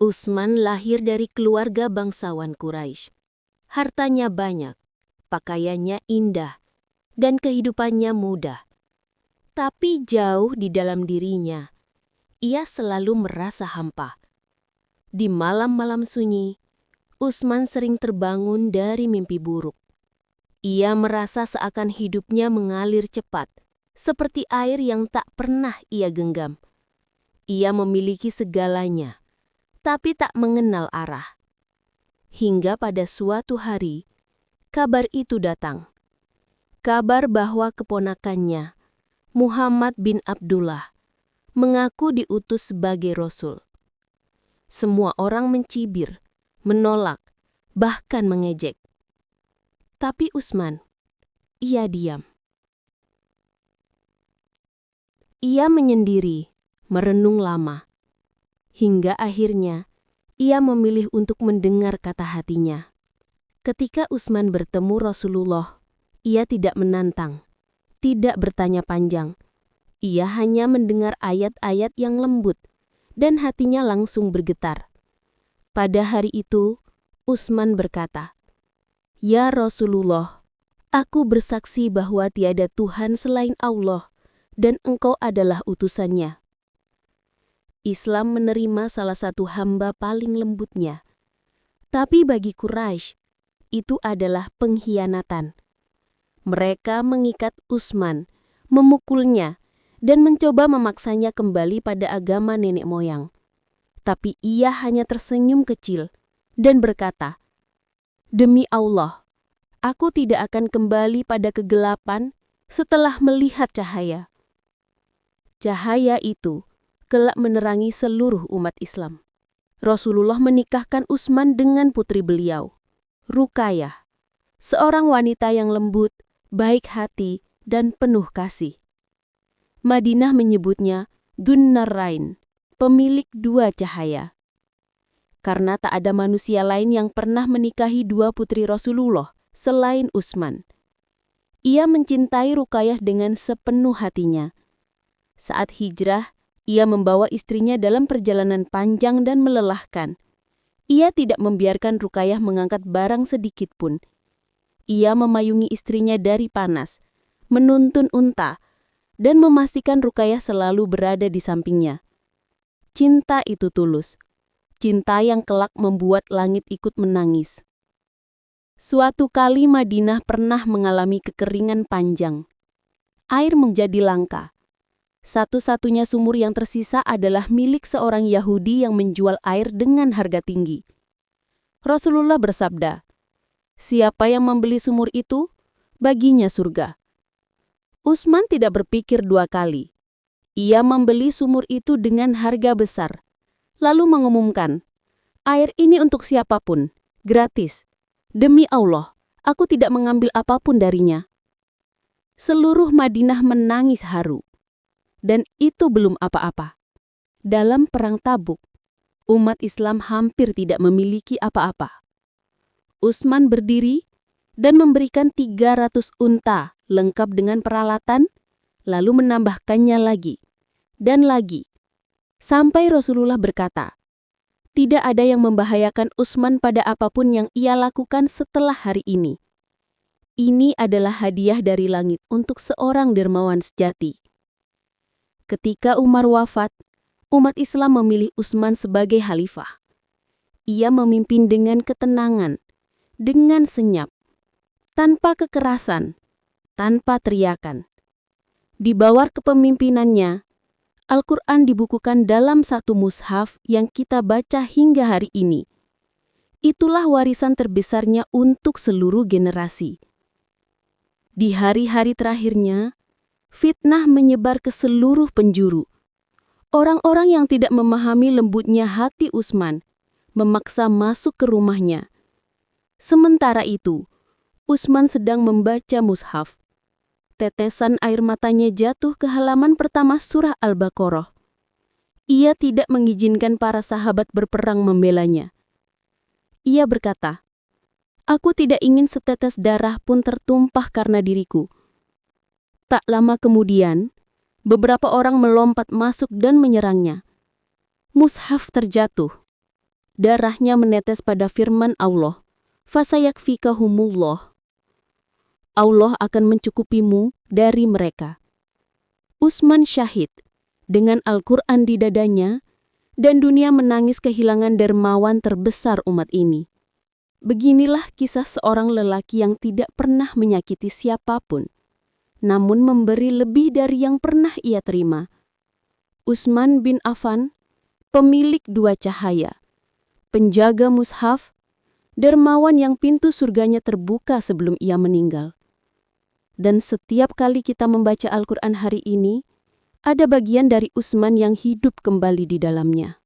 Utsman lahir dari keluarga bangsawan Quraisy. Hartanya banyak, pakaiannya indah, dan kehidupannya mudah. Tapi jauh di dalam dirinya, ia selalu merasa hampa. Di malam-malam sunyi, Utsman sering terbangun dari mimpi buruk. Ia merasa seakan hidupnya mengalir cepat, seperti air yang tak pernah ia genggam. Ia memiliki segalanya, tapi tak mengenal arah. Hingga pada suatu hari, kabar itu datang. Kabar bahwa keponakannya, Muhammad bin Abdullah, mengaku diutus sebagai rasul. Semua orang mencibir, menolak, bahkan mengejek. Tapi Utsman, ia diam. Ia menyendiri, merenung lama. Hingga akhirnya, ia memilih untuk mendengar kata hatinya. Ketika Utsman bertemu Rasulullah, ia tidak menantang, tidak bertanya panjang. Ia hanya mendengar ayat-ayat yang lembut, dan hatinya langsung bergetar. Pada hari itu, Utsman berkata, "Ya Rasulullah, aku bersaksi bahwa tiada Tuhan selain Allah, dan engkau adalah utusannya." Islam menerima salah satu hamba paling lembutnya. Tapi bagi Quraisy, itu adalah pengkhianatan. Mereka mengikat Utsman, memukulnya, dan mencoba memaksanya kembali pada agama nenek moyang. Tapi ia hanya tersenyum kecil dan berkata, "Demi Allah, aku tidak akan kembali pada kegelapan setelah melihat cahaya." Cahaya itu kelak menerangi seluruh umat Islam. Rasulullah menikahkan Utsman dengan putri beliau, Ruqayyah, seorang wanita yang lembut, baik hati, dan penuh kasih. Madinah menyebutnya Dzun-Nurain, pemilik dua cahaya. Karena tak ada manusia lain yang pernah menikahi dua putri Rasulullah selain Utsman. Ia mencintai Ruqayyah dengan sepenuh hatinya. Saat hijrah, ia membawa istrinya dalam perjalanan panjang dan melelahkan. Ia tidak membiarkan Ruqayyah mengangkat barang sedikit pun. Ia memayungi istrinya dari panas, menuntun unta, dan memastikan Ruqayyah selalu berada di sampingnya. Cinta itu tulus. Cinta yang kelak membuat langit ikut menangis. Suatu kali Madinah pernah mengalami kekeringan panjang. Air menjadi langka. Satu-satunya sumur yang tersisa adalah milik seorang Yahudi yang menjual air dengan harga tinggi. Rasulullah bersabda, "Siapa yang membeli sumur itu, baginya surga." Utsman tidak berpikir dua kali. Ia membeli sumur itu dengan harga besar, lalu mengumumkan, "Air ini untuk siapapun, gratis. Demi Allah, aku tidak mengambil apapun darinya." Seluruh Madinah menangis haru. Dan itu belum apa-apa. Dalam perang Tabuk, umat Islam hampir tidak memiliki apa-apa. Utsman berdiri dan memberikan 300 unta lengkap dengan peralatan, lalu menambahkannya lagi dan lagi. Sampai Rasulullah berkata, "Tidak ada yang membahayakan Utsman pada apapun yang ia lakukan setelah hari ini. Ini adalah hadiah dari langit untuk seorang dermawan sejati." Ketika Umar wafat, umat Islam memilih Utsman sebagai khalifah. Ia memimpin dengan ketenangan, dengan senyap, tanpa kekerasan, tanpa teriakan. Di bawah kepemimpinannya, Al-Quran dibukukan dalam satu mushaf yang kita baca hingga hari ini. Itulah warisan terbesarnya untuk seluruh generasi. Di hari-hari terakhirnya, fitnah menyebar ke seluruh penjuru. Orang-orang yang tidak memahami lembutnya hati Utsman memaksa masuk ke rumahnya. Sementara itu, Utsman sedang membaca mushaf. Tetesan air matanya jatuh ke halaman pertama surah Al-Baqarah. Ia tidak mengizinkan para sahabat berperang membelanya. Ia berkata, "Aku tidak ingin setetes darah pun tertumpah karena diriku." Tak lama kemudian, beberapa orang melompat masuk dan menyerangnya. Mushaf terjatuh. darahnya menetes pada firman Allah, "Fasayakfikahumullah." Allah akan mencukupimu dari mereka. Utsman syahid dengan Al-Quran di dadanya, dan dunia menangis kehilangan dermawan terbesar umat ini. Beginilah kisah seorang lelaki yang tidak pernah menyakiti siapapun, namun memberi lebih dari yang pernah ia terima. Utsman bin Affan, pemilik dua cahaya, penjaga mushaf, dermawan yang pintu surganya terbuka sebelum ia meninggal. Dan setiap kali kita membaca Al-Quran hari ini, ada bagian dari Utsman yang hidup kembali di dalamnya.